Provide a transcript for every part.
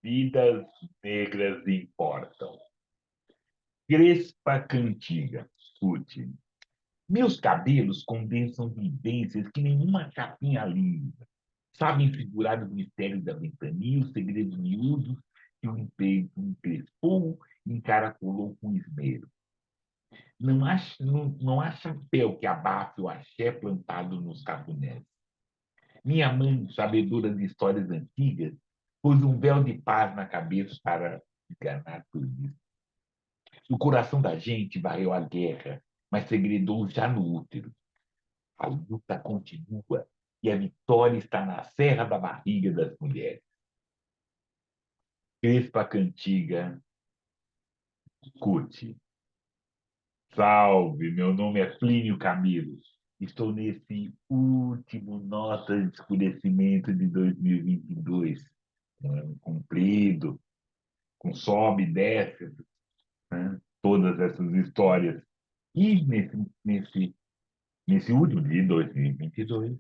Vidas negras importam. Crespa Cantiga, Putin. Meus cabelos condensam vivências que nenhuma capinha linda. Sabem figurar os mistérios da ventania, os segredos miúdos que o emprego encrespou e encaracolou com esmero. Não há chapéu que abafe o axé plantado nos cafunés. Minha mãe, sabedora de histórias antigas, pôs um véu de paz na cabeça para enganar por isso. O coração da gente varreu a guerra, mas segredou já no útero. A luta continua e a vitória está na serra da barriga das mulheres. Crespa Cantiga, curte. Salve, meu nome é Plínio Camilo. Estou nesse último nota de escurecimento de 2022. Um ano comprido, com sobe e desce, né? Todas essas histórias. E nesse último de 2022,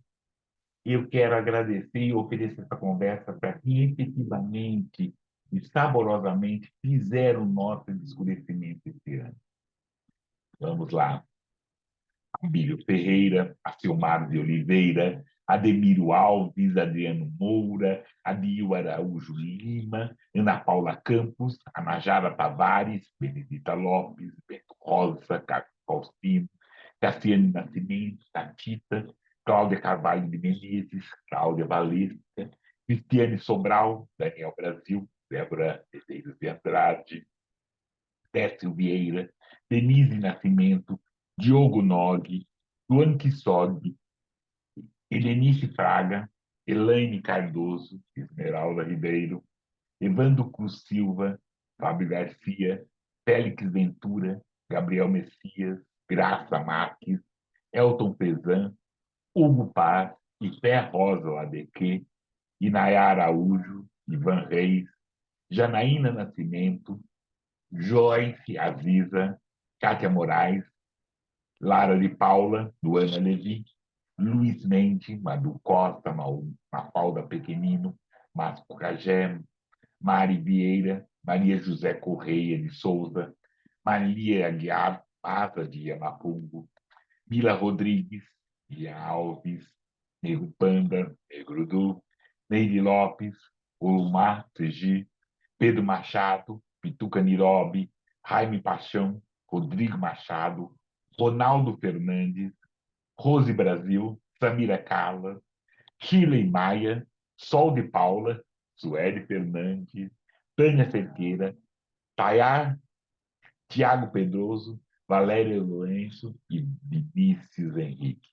eu quero agradecer e oferecer essa conversa para quem efetivamente e saborosamente fizeram nota de escurecimento esse ano. Vamos lá. Abílio Ferreira, Acilmar de Oliveira, Ademiro Alves, Adriano Moura, Adil Araújo Lima, Ana Paula Campos, Anajara Tavares, Benedita Lopes, Beto Rosa, Cássio Faustino, Cassiane Nascimento, Tatita, Cláudia Carvalho de Menezes, Cláudia Valesca, Cristiane Sobral, Daniel Brasil, Débora Medeiros de Andrade, Técio Vieira, Denise Nascimento, Diogo Nog, Luan Quissog, Helenice Fraga, Elaine Cardoso, Esmeralda Ribeiro, Evandro Cruz Silva, Fábio Garcia, Félix Ventura, Gabriel Messias, Graça Marques, Elton Pezan, Hugo Paz, Ifé Rosa ADQ, Inayá Araújo, Ivan Reis, Janaína Nascimento, Joyce Aziza, Kátia Moraes, Lara de Paula, Luana Levi, Luiz Mendes, Madu Costa, Mafalda Pequenino, Márcio Cagé, Mari Vieira, Maria José Correia de Souza, Maria Aguiar, Asa de Yamapungo, Mila Rodrigues, Ian Alves, Negro Panda, Negro Du, Neide Lopes, Olumar Segi, Pedro Machado, Pituca Nirobi, Jaime Paixão, Rodrigo Machado, Ronaldo Fernandes, Rose Brasil, Samira Carla, Shirley Maia, Sol de Paula, Sueli Fernandes, Tânia Cerqueira, Tayar, Tiago Pedroso, Valéria Lourenço e Vinícius Henrique.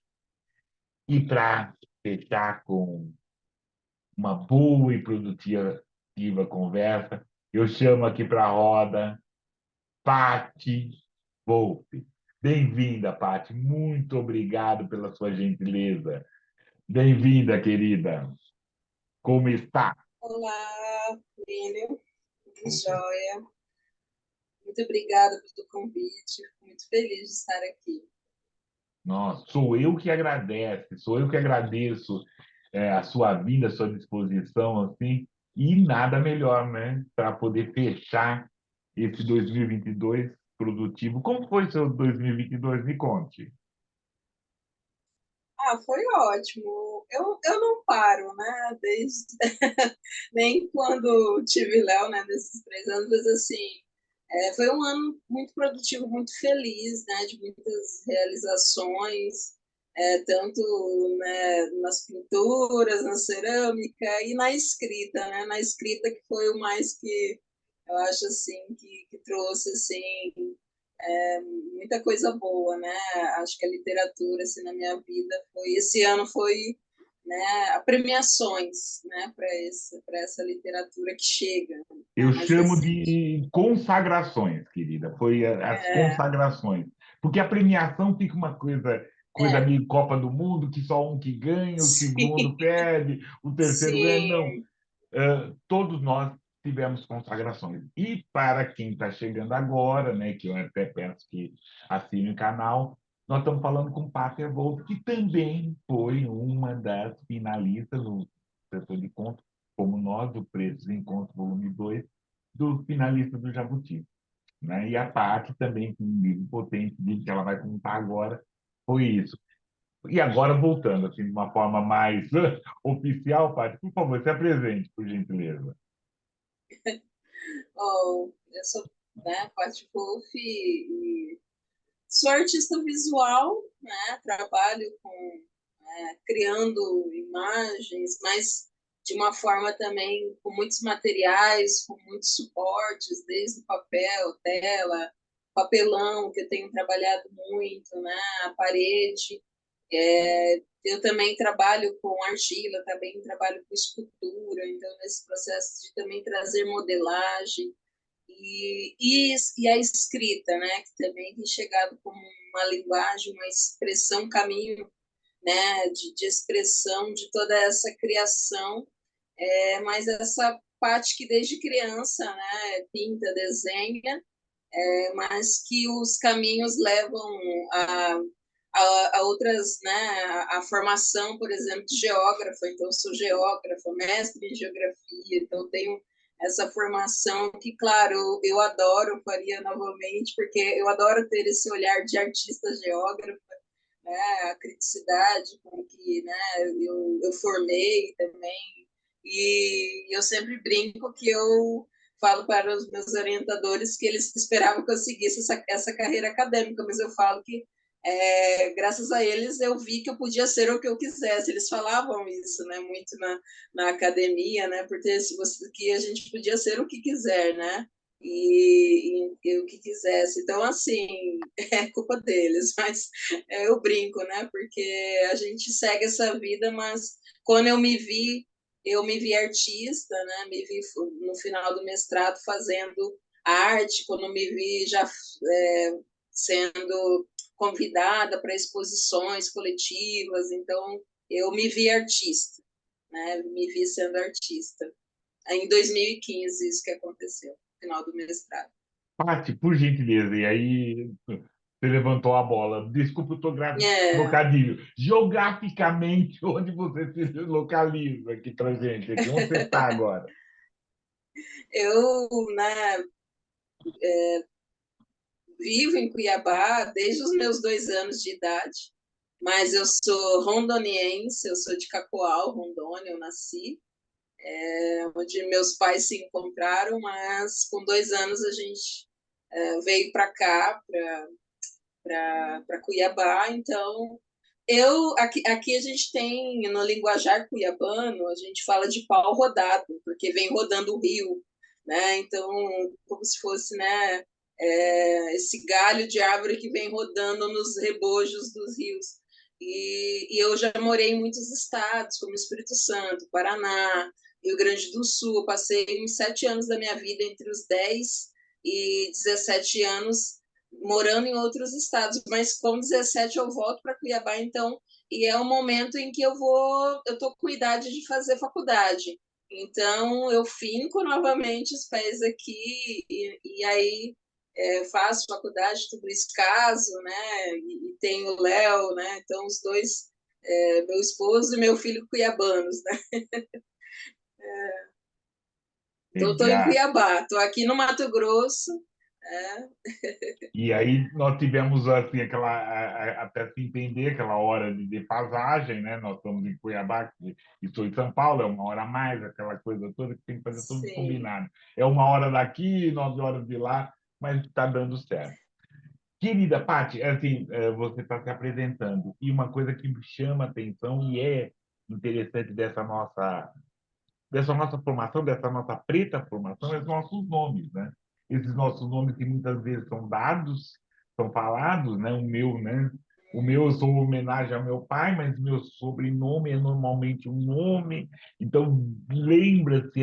E para fechar com uma boa e produtiva conversa, eu chamo aqui para a roda Pati Volpe. Bem-vinda, Pati. Muito obrigado pela sua gentileza. Bem-vinda, querida. Como está? Olá, Plínio. Joia. Muito obrigada pelo convite. Fico muito feliz de estar aqui. Nossa, sou eu que agradeço a sua vinda, a sua disposição, assim, e nada melhor, né, para poder fechar esse 2022 produtivo. Como foi seu 2022? Me conte. Foi ótimo. Eu não paro, né? Desde nem quando tive Léo, né? Nesses 3 anos, mas assim, foi um ano muito produtivo, muito feliz, né? De muitas realizações, tanto né, nas pinturas, na cerâmica e na escrita, né? Na escrita que foi o mais que eu acho assim que trouxe assim muita coisa boa, né? Acho que a literatura assim na minha vida foi esse ano foi né, a premiações, né, para essa literatura que chega, Eu né, mais chamo recente. de consagrações, querida. Foi as É, consagrações. Porque a premiação fica uma coisa é, meio Copa do Mundo, que só um que ganha, o segundo sim, perde, o terceiro ganha. Não. sim, Todos nós tivemos consagrações. E para quem está chegando agora, né, que eu até peço que assine o canal, nós estamos falando com Pátria Volta, que também foi uma das finalistas no setor de contos como nós, do Preços Encontro Volume 2, do finalista do Jabuti. Né? E a Paty também, com um livro potente, que ela vai contar agora, foi isso. E agora, voltando, assim, de uma forma mais oficial, Paty, por favor, se apresente, por gentileza. Oh, eu sou, né, Paty Wolff e sou artista visual, né, trabalho com criando imagens, mas de uma forma também com muitos materiais, com muitos suportes, desde papel, tela, papelão, que eu tenho trabalhado muito, né, a parede. Eu também trabalho com argila, também trabalho com escultura, então nesse processo de também trazer modelagem e a escrita, né, que também tem chegado como uma linguagem, uma expressão, um caminho, né, de expressão de toda essa criação, mas essa parte que desde criança, né, pinta, desenha, mas que os caminhos levam a outras, né, a formação, por exemplo, de geógrafa, então eu sou geógrafa, mestre em geografia, então tenho essa formação que, claro, eu adoro, faria novamente, porque eu adoro ter esse olhar de artista geógrafa, né, a criticidade com que, né, eu formei também, e eu sempre brinco que eu falo para os meus orientadores que eles esperavam que eu seguisse essa carreira acadêmica, mas eu falo que graças a eles eu vi que eu podia ser o que eu quisesse. Eles falavam isso, né, muito na academia, né, porque se você que a gente podia ser o que quiser, né, e o que quisesse. Então, assim, é culpa deles, mas eu brinco, né, porque a gente segue essa vida, mas quando eu me vi artista, né, me vi no final do mestrado fazendo arte, quando me vi já sendo convidada para exposições coletivas, então eu me vi artista, né? Me vi sendo artista. Em 2015 isso que aconteceu, no final do mestrado. Paty, por gentileza, e aí você levantou a bola. Desculpa, eu estou É, trocadilho. Geograficamente, onde você se localiza aqui para gente? Aqui, onde você está agora? eu, né, vivo em Cuiabá desde os meus 2 anos de idade, mas eu sou rondoniense, eu sou de Cacoal, Rondônia, eu nasci, onde meus pais se encontraram, mas com 2 anos a gente veio para cá, para Cuiabá, então aqui a gente tem, no linguajar cuiabano, a gente fala de pau rodado, porque vem rodando o rio, né? Então, como se fosse, né, esse galho de árvore que vem rodando nos rebojos dos rios. E eu já morei em muitos estados, como Espírito Santo, Paraná, Rio Grande do Sul. Eu passei uns 7 anos da minha vida, entre os 10 e 17 anos, morando em outros estados, mas com 17 eu volto para Cuiabá, então, e é o momento em que eu estou com idade de fazer faculdade. Então, eu finco novamente os pés aqui e aí faço faculdade, tudo isso caso, né? E tenho o Léo, né? Então, os dois, meu esposo e meu filho cuiabanos, né? Então, estou em Legal. Cuiabá, estou aqui no Mato Grosso, né? E aí nós tivemos assim até se entender aquela hora de defasagem, né? Nós estamos em Cuiabá e estou em São Paulo, é uma hora a mais, aquela coisa toda que tem que fazer tudo Sim. combinado. É uma hora daqui, 9 horas de lá, mas está dando certo. Querida Paty, assim, você está se apresentando e uma coisa que me chama a atenção e é interessante dessa nossa formação, dessa nossa preta formação, é os nossos nomes, né? Esses nossos nomes que muitas vezes são dados, são falados, né? O meu, né? O meu eu sou homenagem ao meu pai, mas meu sobrenome é normalmente um nome. Então, lembra-se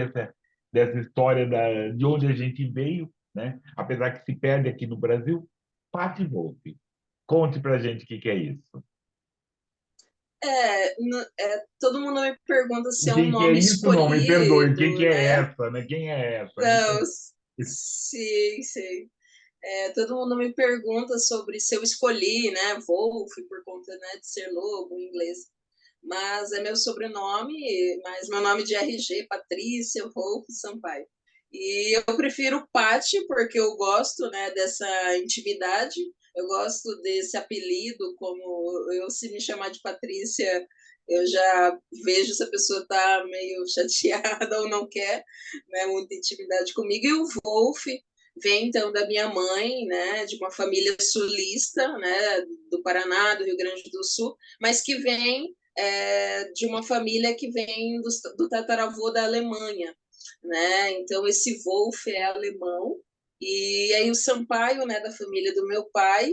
dessa história de onde a gente veio, né? Apesar que se perde aqui no Brasil. Pati Volpe, conte pra gente o que é isso. Todo mundo me pergunta se O é um que é nome isso? Não, me perdoe. Quem que escolhido, é né? essa, né? Quem é essa? Não, sim, sim. Todo mundo me pergunta sobre se eu escolhi, né, Wolf, por conta, né, de ser lobo em inglês. mas é meu sobrenome, mas meu nome de RG, Patrícia Wolff Sampaio. E eu prefiro Pati, porque eu gosto, né, dessa intimidade, eu gosto desse apelido, como eu, se me chamar de Patrícia, eu já vejo se a pessoa está meio chateada ou não quer, né, muita intimidade comigo. E o Wolff vem, então, da minha mãe, né, de uma família sulista, né, do Paraná, do Rio Grande do Sul, mas que vem de uma família que vem do tataravô da Alemanha, né? Então esse Wolff é alemão e aí o Sampaio, né, da família do meu pai,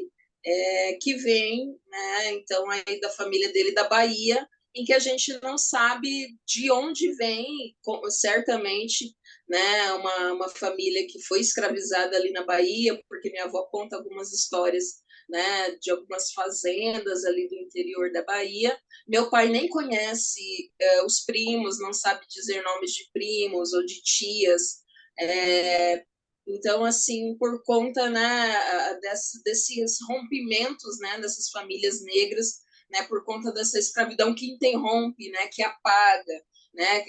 que vem, né? Então aí da família dele da Bahia, em que a gente não sabe de onde vem, certamente, né? Uma família que foi escravizada ali na Bahia, porque minha avó conta algumas histórias, né, de algumas fazendas ali do interior da Bahia. Meu pai nem conhece os primos, não sabe dizer nomes de primos ou de tias. Então, assim, por conta, né, desses rompimentos, né, dessas famílias negras, né, por conta dessa escravidão que interrompe, né, que apaga, né,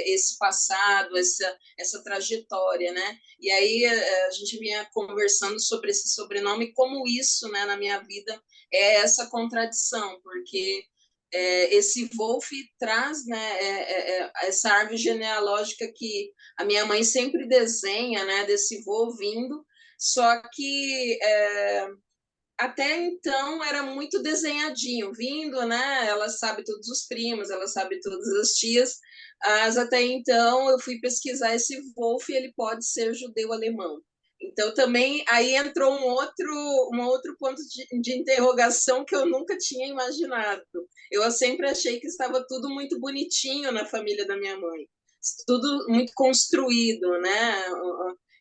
esse passado, essa trajetória, né? E aí a gente vinha conversando sobre esse sobrenome, como isso, né, na minha vida é essa contradição, porque esse Wolff traz, né, essa árvore genealógica que a minha mãe sempre desenha, né, desse vô vindo, só que até então era muito desenhadinho, vindo, né? Ela sabe todos os primos, ela sabe todas as tias, mas até então eu fui pesquisar esse Wolff e ele pode ser judeu-alemão. Então também aí entrou um outro ponto de interrogação que eu nunca tinha imaginado. Eu sempre achei que estava tudo muito bonitinho na família da minha mãe, tudo muito construído, né?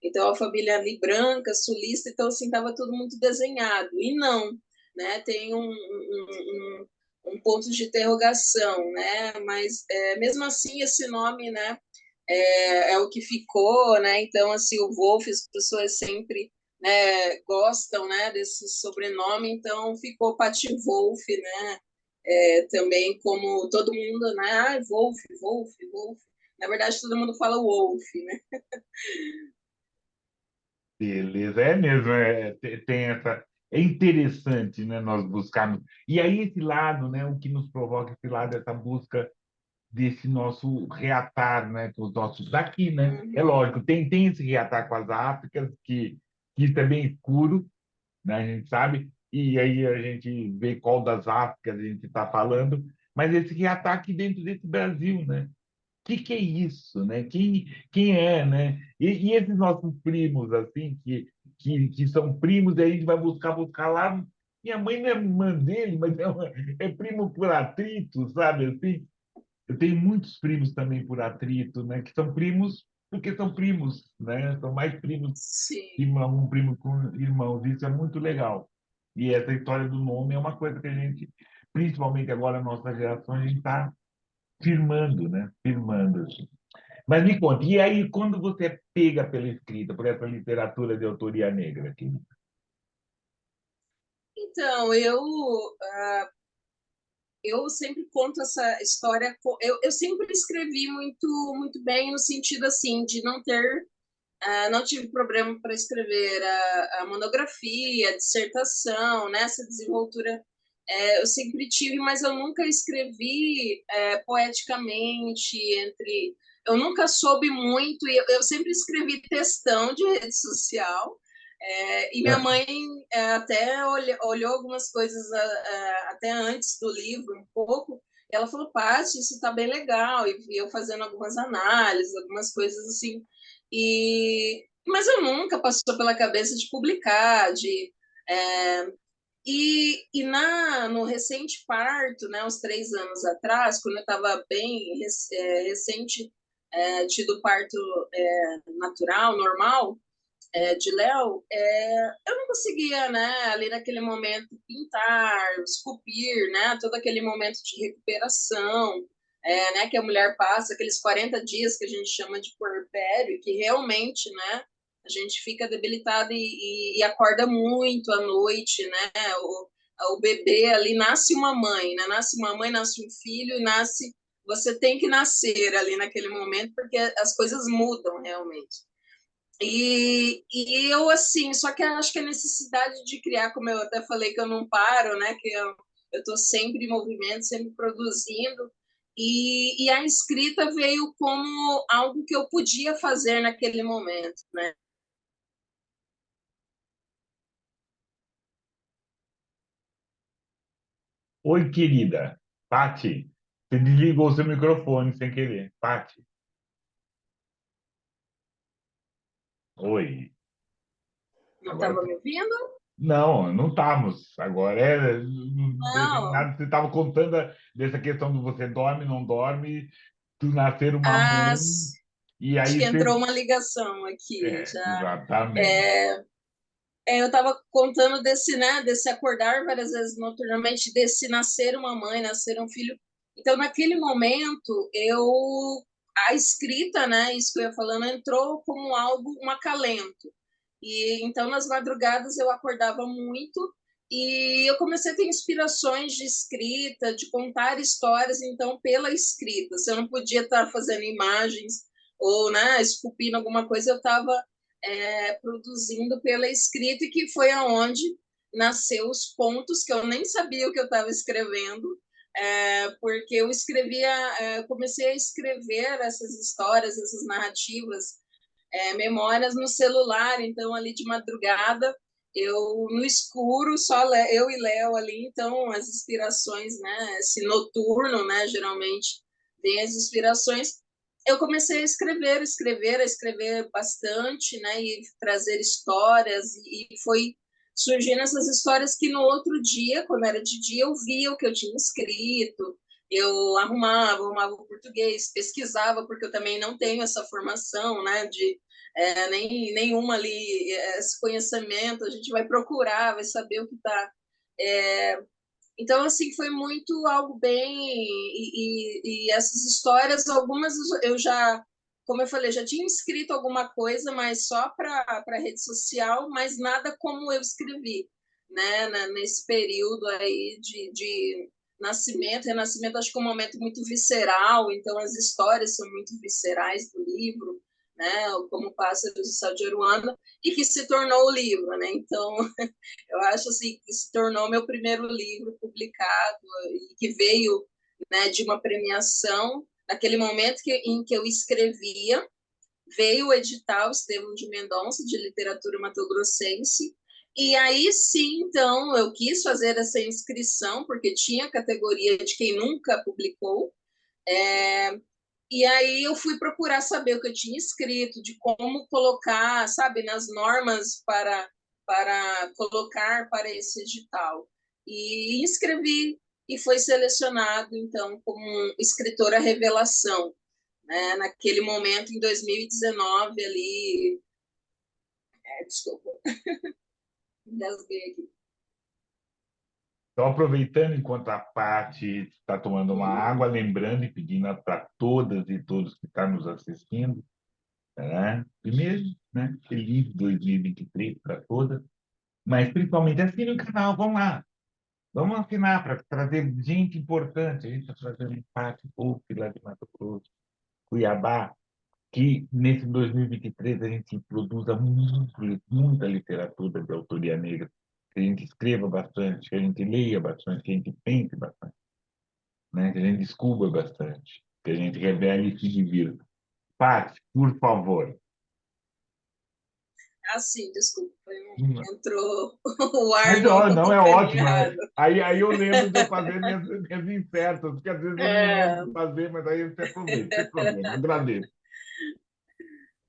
Então, a família ali branca, sulista, então, assim, estava tudo muito desenhado. E não, né? Tem um ponto de interrogação, né? Mas, mesmo assim, esse nome, né? É o que ficou, né? Então, assim, o Wolff, as pessoas sempre, né, gostam, né, desse sobrenome, então ficou Pati Wolff, né? Também como todo mundo, né? Ah, Wolff, Wolff, Wolff. Na verdade, todo mundo fala Wolff, né? Beleza, é mesmo, tem essa. É interessante, né, nós buscarmos. E aí, esse lado, né, o que nos provoca esse lado, essa busca desse nosso reatar, né, com os nossos daqui, né? É Uhum. lógico, tem esse reatar com as Áfricas, que isso é bem escuro, né, a gente sabe, e aí a gente vê qual das Áfricas a gente está falando, mas esse reatar aqui dentro desse Brasil, né? Que é isso, né? Quem é, né? E esses nossos primos, assim, que são primos, e a gente vai buscar lá. Minha mãe não é irmã dele, mas é primo por atrito, sabe? Assim, eu tenho muitos primos também por atrito, né? Que são primos porque são primos, né? São mais primos que Sim. irmão, um primo com irmãos. Isso é muito legal. E essa história do nome é uma coisa que a gente, principalmente agora, a nossa geração, a gente está firmando, né? Firmando. Mas me conte, e aí, quando você é pega pela escrita, por essa literatura de autoria negra aqui? Então, eu sempre conto essa história. Eu sempre escrevi muito bem, no sentido assim, de não ter. Não tive problema para escrever a monografia, a dissertação, né, essa desenvoltura. Eu sempre tive, mas eu nunca escrevi poeticamente entre. Eu nunca soube muito, e eu sempre escrevi textão de rede social. E minha mãe até olhou algumas coisas até antes do livro, um pouco. E ela falou, Paty, isso está bem legal. E eu fazendo algumas análises, algumas coisas assim. Mas eu nunca passou pela cabeça de publicar, é, no recente parto, né, uns 3 anos atrás, quando eu estava bem recente, tido parto natural, normal, de Léo, eu não conseguia, né, ali naquele momento, pintar, esculpir, né, todo aquele momento de recuperação, né, que a mulher passa, aqueles 40 dias que a gente chama de puerpério, que realmente, né, a gente fica debilitada e acorda muito à noite, né, o bebê ali, nasce uma mãe, né? Nasce uma mãe, nasce um filho, nasce. Você tem que nascer ali naquele momento, porque as coisas mudam realmente. E eu, assim, só que eu acho que a necessidade de criar, como eu até falei, que eu não paro, né? Que eu estou sempre em movimento, sempre produzindo. E a escrita veio como algo que eu podia fazer naquele momento, né? Oi, querida. Pati, você desligou seu microfone sem querer. Pati, oi. Não Agora estava me ouvindo? não, não estamos. Agora não teve Não. nada. Você estava contando dessa questão do você dorme, não dorme, tu nascer uma Ah, mãe, e acho aí que você. entrou uma ligação aqui É, já. exatamente. É, eu estava contando desse, né, desse acordar várias vezes noturnamente, desse nascer uma mãe, nascer um filho. Então, naquele momento, a escrita, né, isso que eu ia falando, entrou como algo, um acalento. E então, nas madrugadas, eu acordava muito e eu comecei a ter inspirações de escrita, de contar histórias, então, pela escrita. Se eu não podia estar fazendo imagens ou, né, esculpindo alguma coisa, eu estava produzindo pela escrita, e que foi aonde nasceu os pontos que eu nem sabia o que eu estava escrevendo, porque eu escrevia, comecei a escrever essas histórias, essas narrativas, memórias no celular, então ali de madrugada, eu no escuro, só eu e Léo ali, então as inspirações, né, esse noturno, né, geralmente vem as inspirações. Eu comecei a escrever bastante, né, e trazer histórias, e foi surgindo essas histórias que no outro dia, quando era de dia, eu via o que eu tinha escrito, eu arrumava o português, pesquisava, porque eu também não tenho essa formação, né, de nenhuma ali, esse conhecimento, a gente vai procurar, vai saber o que está. Então, assim, foi muito algo bem. E essas histórias, algumas eu já, como eu falei, já tinha escrito alguma coisa, mas só para rede social, mas nada como eu escrevi, né, nesse período aí de nascimento, renascimento, acho que é um momento muito visceral, então as histórias são muito viscerais do livro, né, como Pássaros do Sal de Aruanda, e que se tornou o livro, né, então eu acho assim que se tornou meu primeiro livro publicado e que veio, né, de uma premiação. Naquele momento em que eu escrevia, veio o edital Estevão de Mendonça de literatura mato-grossense. E aí sim, então, eu quis fazer essa inscrição, porque tinha categoria de quem nunca publicou. É, e aí eu fui procurar saber o que eu tinha escrito, de como colocar, sabe, nas normas para colocar para esse edital. E inscrevi e foi selecionado, então, como escritora revelação, né? Naquele momento, em 2019, ali... desculpa, engasguei aqui. Então, aproveitando enquanto a Paty está tomando uma Uhum. água, lembrando e pedindo para todas e todos que estão nos assistindo, né? Primeiro, né? Feliz 2023 para todas, mas principalmente assine o canal, vamos lá. Vamos assinar para trazer gente importante. A gente está trazendo empate, pouco lá de Mato Grosso, Cuiabá, que nesse 2023 a gente produza muita literatura de autoria negra, que a gente escreva bastante, que a gente leia bastante, que a gente pense bastante, né? Que a gente descubra bastante, que a gente revele e se divirta. Paty, por favor. Ah, sim, desculpa, entrou o ar Mas ó, não no é caminho ótimo. errado. Aí eu lembro de eu fazer minhas insertas, porque às vezes eu não lembro É, de fazer, mas aí você aproveita, sem problema, agradeço.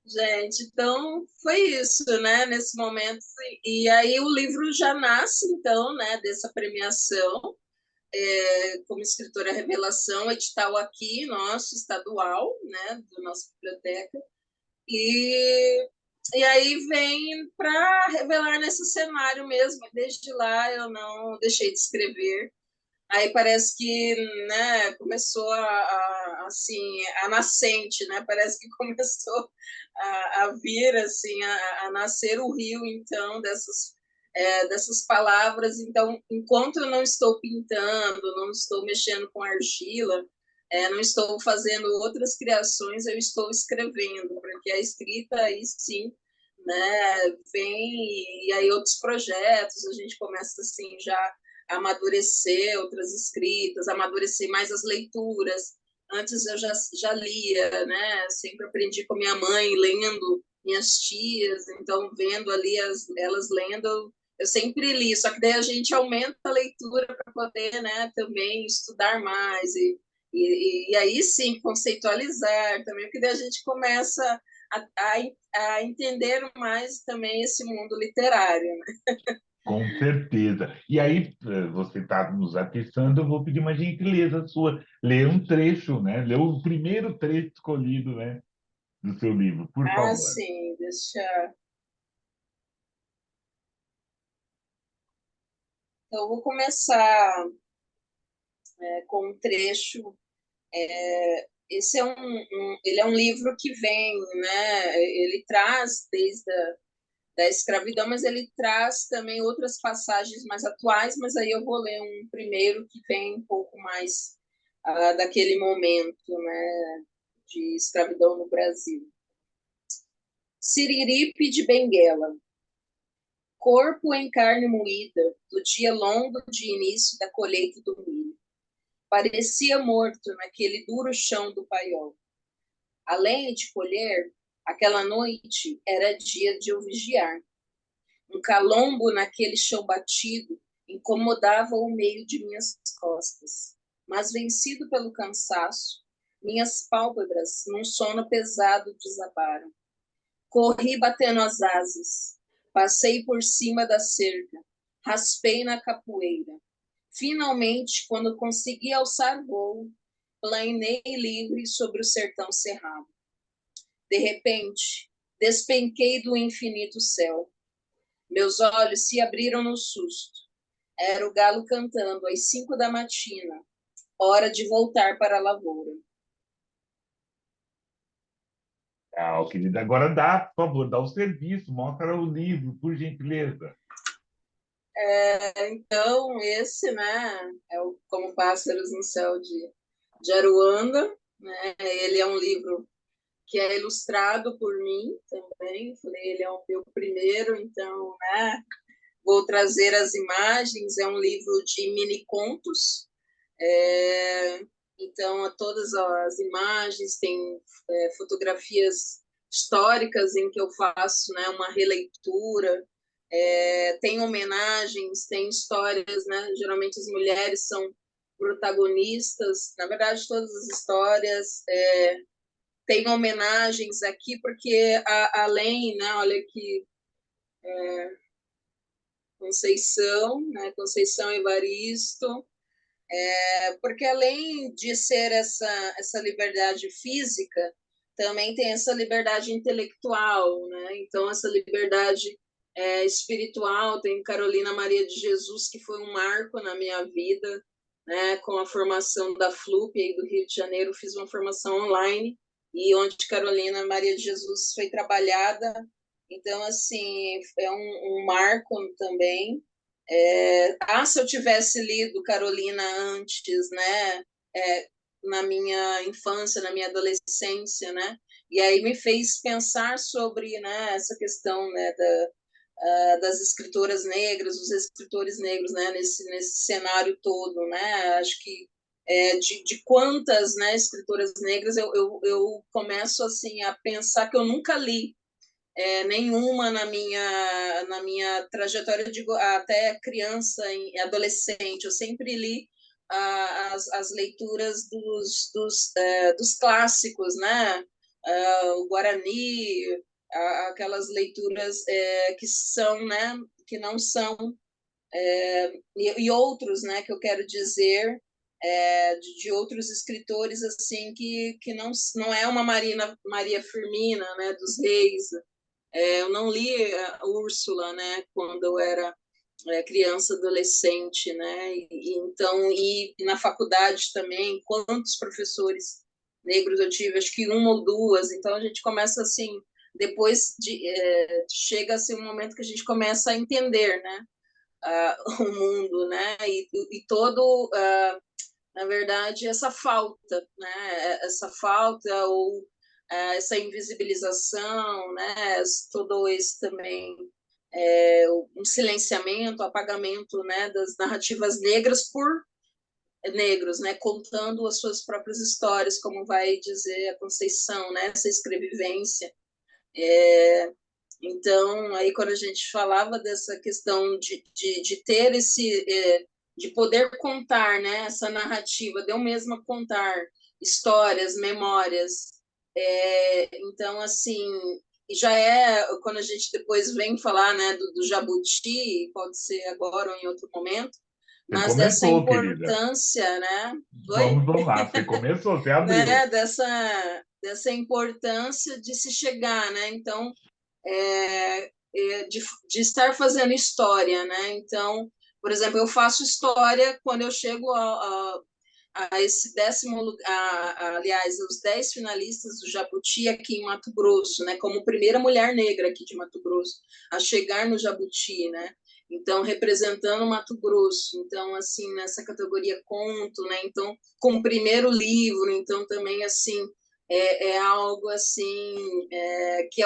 gente, então foi isso, né? Nesse momento, e aí o livro já nasce, então, né? Dessa premiação, como escritora revelação, edital aqui, nosso estadual, né? Da nossa biblioteca, e aí vem para revelar nesse cenário mesmo. Desde lá eu não deixei de escrever. Aí parece que, né, começou assim, a nascente, né? Parece que começou a vir assim a nascer o rio, então, dessas dessas palavras. Então, enquanto eu não estou pintando, não estou mexendo com argila, não estou fazendo outras criações, eu estou escrevendo, porque a escrita aí sim, né, vem, e aí outros projetos, a gente começa assim já a amadurecer outras escritas, amadurecer mais as leituras. Antes eu já lia, né, sempre aprendi com minha mãe lendo, minhas tias, então vendo ali elas lendo, eu sempre li, só que daí a gente aumenta a leitura para poder, né, também estudar mais e aí sim conceitualizar também, porque daí a gente começa a entender mais também esse mundo literário, né? Com certeza. E aí, você está nos atestando, eu vou pedir uma gentileza sua, ler um trecho, né? Ler o primeiro trecho escolhido, né, do seu livro, por Ah, favor. sim, deixa. Então, eu vou começar com um trecho. Esse ele é um livro que vem, né? Ele traz desde da escravidão, mas ele traz também outras passagens mais atuais, mas aí eu vou ler um primeiro que vem um pouco mais daquele momento, né, de escravidão no Brasil. Siriripe de Benguela. Corpo em carne moída, do dia longo de início da colheita do milho. Parecia morto naquele duro chão do paiol. Além de colher, aquela noite era dia de eu vigiar. Um calombo naquele chão batido incomodava o meio de minhas costas. Mas, vencido pelo cansaço, minhas pálpebras, num sono pesado, desabaram. Corri batendo as asas. Passei por cima da cerca. Raspei na capoeira. Finalmente, quando consegui alçar voo, planei livre sobre o sertão cerrado. De repente, despenquei do infinito céu. Meus olhos se abriram no susto. Era o galo cantando às 5 da matina, hora de voltar para a lavoura. Ah, querida, agora dá, por favor, dá o serviço, mostra o livro, por gentileza. Então, esse, né, é o Como Pássaros no Céu de Aruanda, né? Ele é um livro que é ilustrado por mim também. Falei, ele é o meu primeiro, então, né, vou trazer as imagens. É um livro de mini contos. É, então, todas as imagens têm fotografias históricas em que eu faço, né, uma releitura. Tem homenagens, tem histórias, né? Geralmente as mulheres são protagonistas. Na verdade, todas as histórias tem homenagens aqui, porque além, né? Olha aqui, Conceição, né? Conceição Evaristo, porque além de ser essa liberdade física, também tem essa liberdade intelectual, né? Então, essa liberdade espiritual. Tem Carolina Maria de Jesus, que foi um marco na minha vida, né? Com a formação da FLUP aí do Rio de Janeiro, fiz uma formação online, e onde Carolina Maria de Jesus foi trabalhada. Então, assim, é um marco também. Se eu tivesse lido Carolina antes, né, na minha infância, na minha adolescência, né, e aí me fez pensar sobre, né, essa questão, né, das escritoras negras, dos escritores negros, né, nesse cenário todo, né, acho que de quantas, né, escritoras negras eu começo assim a pensar que eu nunca li nenhuma na minha trajetória, digo, até criança e adolescente. Eu sempre li as leituras dos clássicos, né? O Guarani, aquelas leituras que são, né? Que não são, e outros, né? Que eu quero dizer, de outros escritores assim que não é uma Maria Firmina, né? Dos Reis. Eu não li a Úrsula, né, quando eu era criança, adolescente, né, então, e na faculdade também, quantos professores negros eu tive, acho que uma ou duas. Então a gente começa assim chega a ser um momento que a gente começa a entender, né, o mundo, né, e todo, na verdade, essa falta, né, essa falta ou essa invisibilização, né, todo esse também um silenciamento, apagamento, né, das narrativas negras por negros, né, contando as suas próprias histórias, como vai dizer a Conceição, né, essa escrevivência. Então, aí quando a gente falava dessa questão de ter de poder contar, né, essa narrativa, de eu mesma contar histórias, memórias, então, assim, já quando a gente depois vem falar, né, do Jabuti, pode ser agora ou em outro momento, Você mas dessa começou, querida. importância, né? Oi? Vamos lá. Você começou, você abriu. Né? Dessa importância de se chegar, né? Então, de estar fazendo história, né? Então, por exemplo, eu faço história quando eu chego a esse 10º lugar, aliás, os 10 finalistas do Jabuti aqui em Mato Grosso, né? Como primeira mulher negra aqui de Mato Grosso a chegar no Jabuti, né? Então, representando Mato Grosso. Então, assim, nessa categoria conto, né? Então, com o primeiro livro, então também, assim, algo, assim, que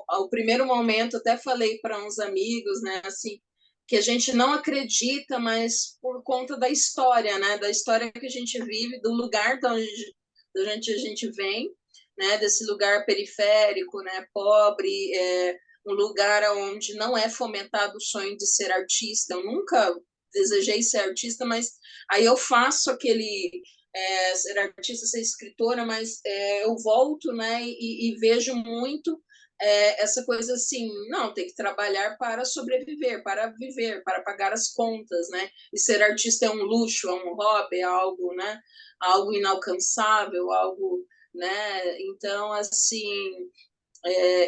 ao primeiro momento, até falei para uns amigos, né? Assim, que a gente não acredita, mas por conta da história, né? Da história que a gente vive, do lugar de onde a gente vem, né? Desse lugar periférico, né? Pobre, um lugar onde não é fomentado o sonho de ser artista. Eu nunca desejei ser artista, mas aí eu faço ser artista, ser escritora, mas eu volto, né? E vejo muito essa coisa assim, não, tem que trabalhar para sobreviver, para viver, para pagar as contas, né? E ser artista é um luxo, é um hobby, é algo, né? Algo inalcançável, algo, né? Então, assim,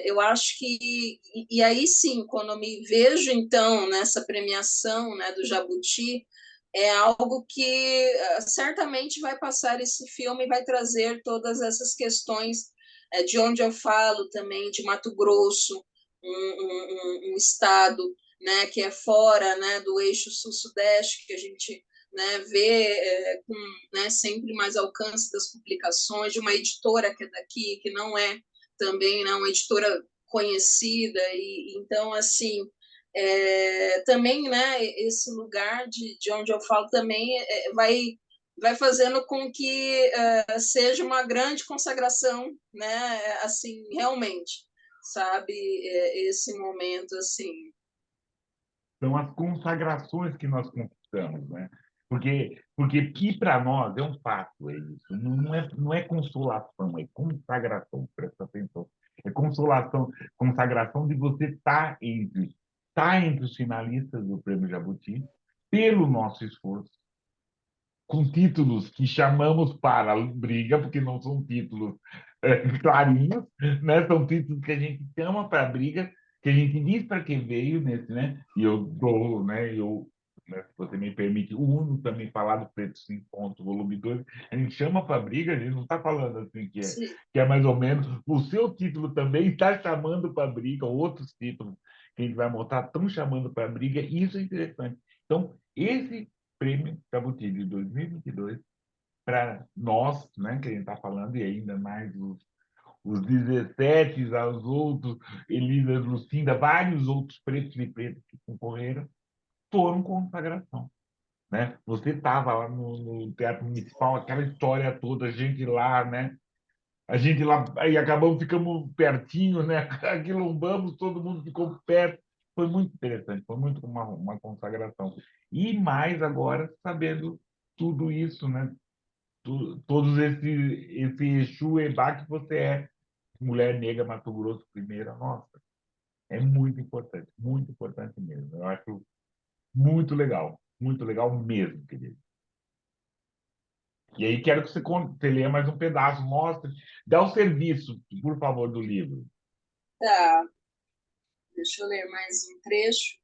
eu acho e aí sim, quando eu me vejo então nessa premiação, né, do Jabuti, é algo que certamente vai passar esse filme e vai trazer todas essas questões de onde eu falo também, de Mato Grosso, um estado, né, que é fora, né, do eixo sul-sudeste, que a gente, né, vê com, né, sempre mais alcance das publicações, de uma editora que é daqui, que não é também, né, uma editora conhecida, e então, assim, também, né, esse lugar de onde eu falo também vai fazendo com que seja uma grande consagração, né, assim, realmente, sabe, esse momento, assim. São as consagrações que nós conquistamos, né? Porque que para nós é um fato, é isso. Não é consolação, é consagração, presta atenção. É consolação, consagração de você estar entre os finalistas do Prêmio Jabuti, pelo nosso esforço, com títulos que chamamos para a briga, porque não são títulos clarinhos, né? São títulos que a gente chama para a briga, que a gente diz para quem veio nesse, né? E eu dou, né? Né, se você me permite, o Uno também falar do Preto 5 Pontos, volume 2, a gente chama para a briga, a gente não está falando assim Sim. que é mais ou menos. O seu título também está chamando para a briga, outros títulos que a gente vai mostrar estão chamando para a briga, e isso é interessante. Então, esse Prêmio Jabuti de 2022 para nós, né, que a gente está falando, e ainda mais os 17, os outros, Elisa Lucinda, vários outros pretos e pretas que concorreram, foram consagração. Né? Você estava lá no Teatro Municipal, aquela história toda, a gente lá, né? A gente lá, aí acabamos, ficamos pertinho, né? Aquilombamos, todo mundo ficou perto. Foi muito interessante, foi muito uma consagração. E mais agora, sabendo tudo isso, né? Todos esse Exu Ebá que você é, mulher negra, Mato Grosso, primeira, nossa, é muito importante mesmo. Eu acho muito legal mesmo, querido. E aí quero que você leia mais um pedaço, mostre, dá o serviço, por favor, do livro. Tá, deixa eu ler mais um trecho.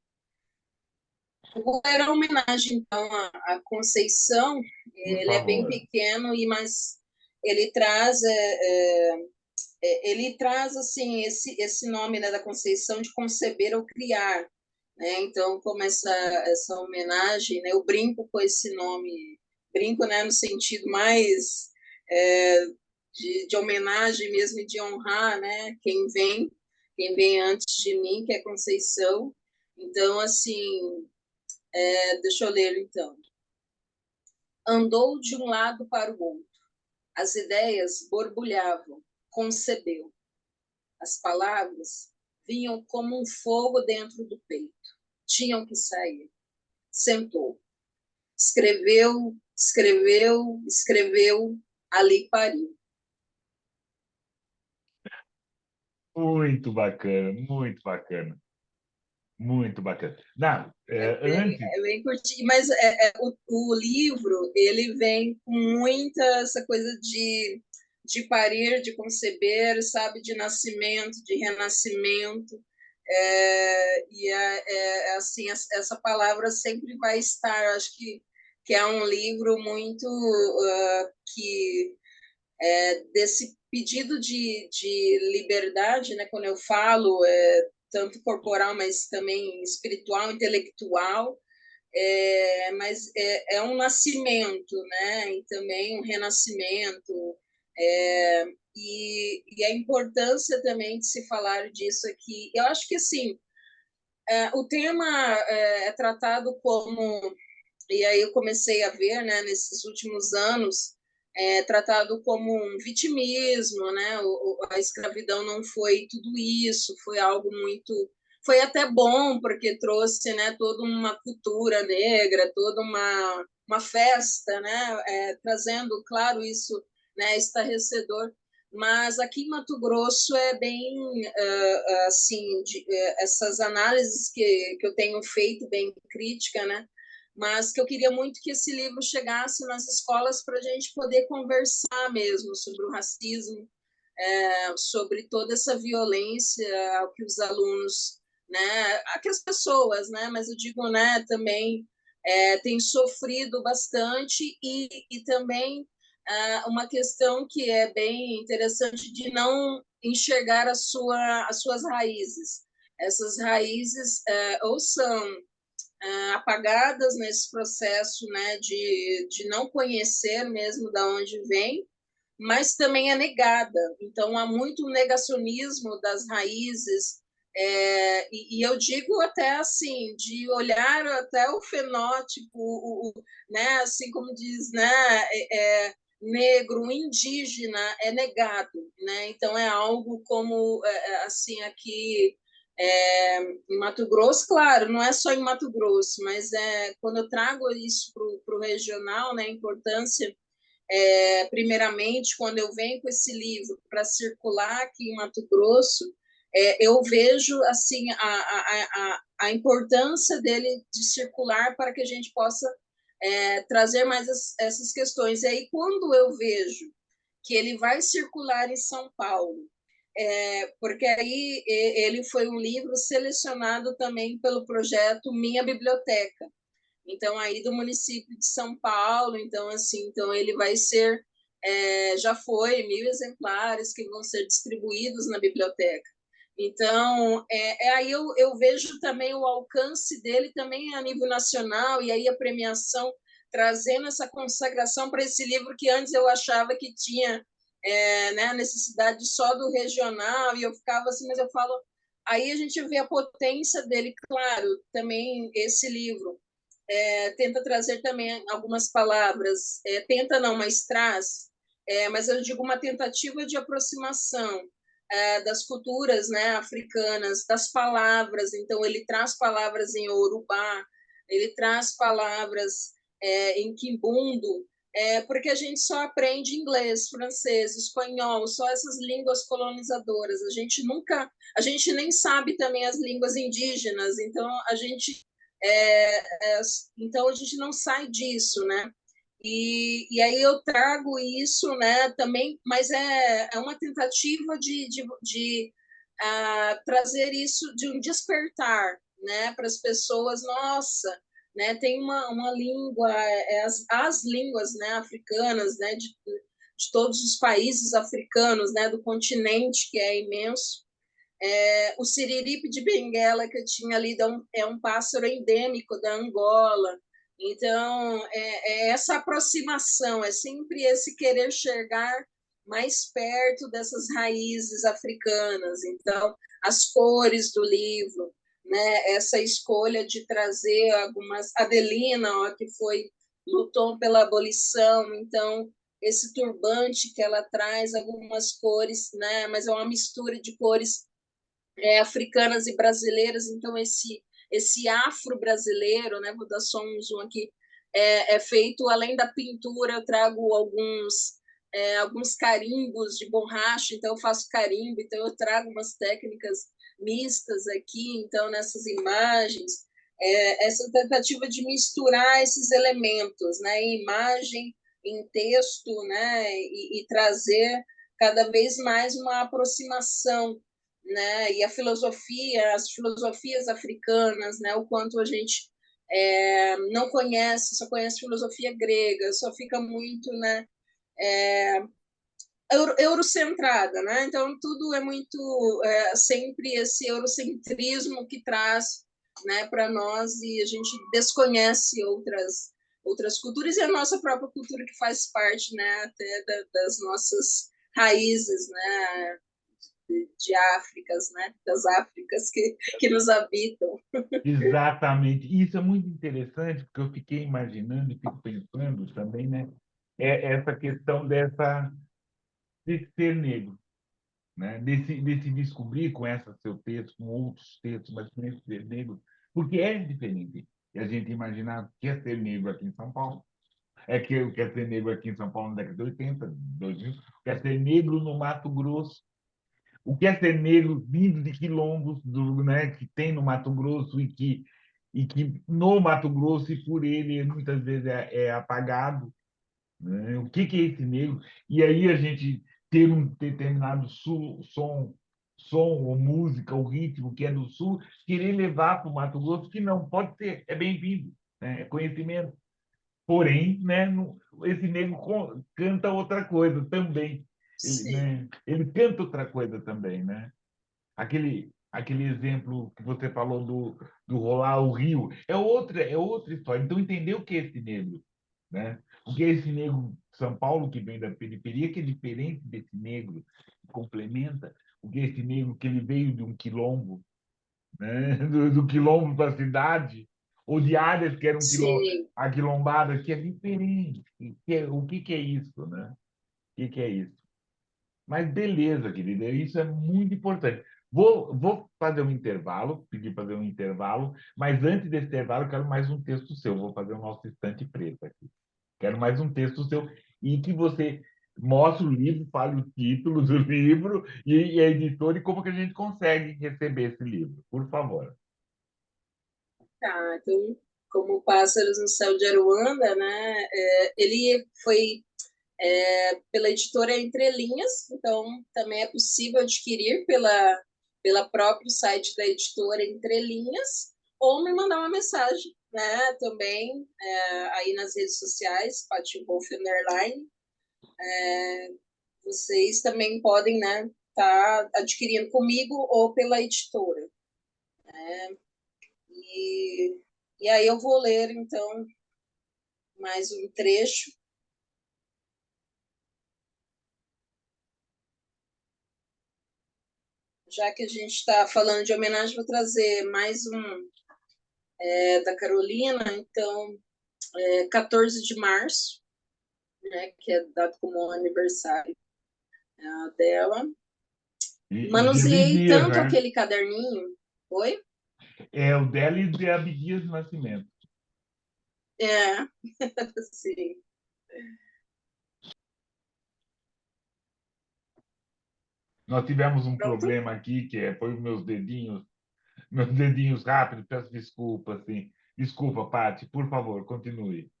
Eu vou ler a homenagem, então, à Conceição. Por Ele é bem favor. pequeno, mas ele traz ele traz assim esse nome, né, da Conceição de conceber ou criar, né? Então, como essa homenagem, né, eu brinco com esse nome, brinco, né, no sentido mais é, de homenagem mesmo e de honrar, né, quem vem antes de mim, que é Conceição. Então, assim, deixa eu ler então. Andou de um lado para o outro, as ideias borbulhavam, concebeu. As palavras vinham como um fogo dentro do peito. Tinham que sair. Sentou. Escreveu, escreveu, escreveu, ali pariu. Muito bacana, muito bacana, muito bacana. Não, antes, É bem curtinho, mas o livro ele vem com muita essa coisa de parir, de conceber, sabe, de nascimento, de renascimento. Assim, essa palavra sempre vai estar. Acho que é um livro muito que desse pedido de liberdade, né? Quando eu falo tanto corporal, mas também espiritual, intelectual, mas é um nascimento, né? E também um renascimento. E a importância também de se falar disso aqui. Eu acho que assim, o tema é tratado como, e aí eu comecei a ver, né, nesses últimos anos, tratado como um vitimismo, né? A escravidão não foi tudo isso, foi algo muito, foi até bom porque trouxe, né, toda uma cultura negra, toda uma festa, né, trazendo, claro, isso, né, estarrecedor. Mas aqui em Mato Grosso é bem assim, essas análises que eu tenho feito bem crítica, né? Mas que eu queria muito que esse livro chegasse nas escolas para a gente poder conversar mesmo sobre o racismo, sobre toda essa violência que os alunos, né, que as pessoas, né, mas eu digo, né, também têm sofrido bastante e também uma questão que é bem interessante de não enxergar as suas raízes. Essas raízes ou são apagadas nesse processo, né, de não conhecer mesmo de onde vem, mas também é negada. Então, há muito negacionismo das raízes, e eu digo até assim, de olhar até o fenótipo, né, assim como diz, né, negro, indígena, é negado, né? Então, é algo como, assim, aqui em Mato Grosso, claro, não é só em Mato Grosso, mas quando eu trago isso para o regional, né, a importância, primeiramente, quando eu venho com esse livro para circular aqui em Mato Grosso, eu vejo assim a importância dele de circular para que a gente possa trazer mais essas questões. E aí, quando eu vejo que ele vai circular em São Paulo, porque aí ele foi um livro selecionado também pelo projeto Minha Biblioteca. Então, aí do município de São Paulo, então, assim, então ele vai ser, já foi 1.000 exemplares que vão ser distribuídos na biblioteca. Então, aí eu vejo também o alcance dele também a nível nacional, e aí a premiação trazendo essa consagração para esse livro que antes eu achava que tinha né, a necessidade só do regional, e eu ficava assim, mas eu falo, aí a gente vê a potência dele, claro, também esse livro tenta trazer também algumas palavras, tenta não, mas traz, mas eu digo uma tentativa de aproximação das culturas, né, africanas, das palavras. Então ele traz palavras em Urubá, ele traz palavras em Quimbundo, porque a gente só aprende inglês, francês, espanhol, só essas línguas colonizadoras. A gente nem sabe também as línguas indígenas. Então a gente não sai disso, né? E aí eu trago isso, né? Também, mas é uma tentativa de trazer isso de um despertar, né? Para as pessoas, nossa, né? Tem uma língua, as línguas, né? Africanas, né? de todos os países africanos, né, do continente, que é imenso. O siriripe de Benguela, que eu tinha lido, é um pássaro endêmico da Angola. Então, é essa aproximação, é sempre esse querer chegar mais perto dessas raízes africanas. Então, as cores do livro, né? Essa escolha de trazer algumas... Adelina, ó, que lutou pela abolição, então esse turbante que ela traz algumas cores, né? Mas é uma mistura de cores africanas e brasileiras, então esse afro-brasileiro, né, vou dar só um zoom aqui, é feito, além da pintura, eu trago alguns carimbos de borracha, então eu faço carimbo, então eu trago umas técnicas mistas aqui, então nessas imagens, essa tentativa de misturar esses elementos, né, em imagem, em texto, né, e trazer cada vez mais uma aproximação, né? E a filosofia, as filosofias africanas, né? O quanto a gente não conhece, só conhece filosofia grega, só fica muito, né? Eurocentrada, né? Então tudo é muito sempre esse eurocentrismo que traz, né, para nós, e a gente desconhece outras culturas e a nossa própria cultura que faz parte, né, até das nossas raízes, né, de Áfricas, né? Das Áfricas que nos habitam. Exatamente. Isso é muito interessante, porque eu fiquei imaginando e fico pensando também, né? Essa questão desse ser negro, né? Desse descobrir com essa seu texto, com outros textos, mas com esse ser negro, porque é diferente. E a gente imaginar que é ser negro aqui em São Paulo, que eu quero ser negro aqui em São Paulo na década de 80, 2000, quer ser negro no Mato Grosso, o que é ser negro vindo de quilombos né, que tem no Mato Grosso e que no Mato Grosso e por ele muitas vezes é apagado, né? O que é esse negro? E aí a gente ter um determinado som ou música, ou ritmo que é do sul, querer levar para o Mato Grosso, que não pode ser, é bem-vindo, né? É conhecimento. Porém, né, esse negro canta outra coisa também. Ele, Sim, né, ele canta outra coisa também, né? Aquele exemplo que você falou do rolar o rio é outra história. Então, entender o que é esse negro, né? O que é esse negro de São Paulo que vem da periferia, que é diferente desse negro que complementa, o que é esse negro que ele veio de um quilombo, né? Do quilombo para a cidade, ou de áreas que eram sim. aquilombadas, que é diferente. O que é isso, né? O que é isso? Mas beleza, querida, isso é muito importante. Vou fazer um intervalo, pedir para fazer um intervalo, mas antes desse intervalo, eu quero mais um texto seu. Vou fazer o nosso estante preto aqui. Quero mais um texto seu e que você mostre o livro, fale o título do livro e a editora e como que a gente consegue receber esse livro. Por favor. Tá, então, como Pássaros no Céu de Aruanda, né? Ele foi pela editora Entre Linhas, então também é possível adquirir pela próprio site da editora Entre Linhas, ou me mandar uma mensagem, né? Também aí nas redes sociais, Paty Wolf Underline, vocês também podem, né, tá adquirindo comigo ou pela editora. E, e aí eu vou ler, então, mais um trecho. Já que a gente está falando de homenagem, vou trazer mais um da Carolina, então, 14 de março, né, que é dado como aniversário dela. E de Manuseei Abdias, tanto né? aquele caderninho. Oi? É o dela e de Abdias do Nascimento. É, sim. Nós tivemos um Pronto? problema aqui, foi os meus dedinhos rápidos, peço desculpa, assim. Desculpa, Paty, por favor, continue.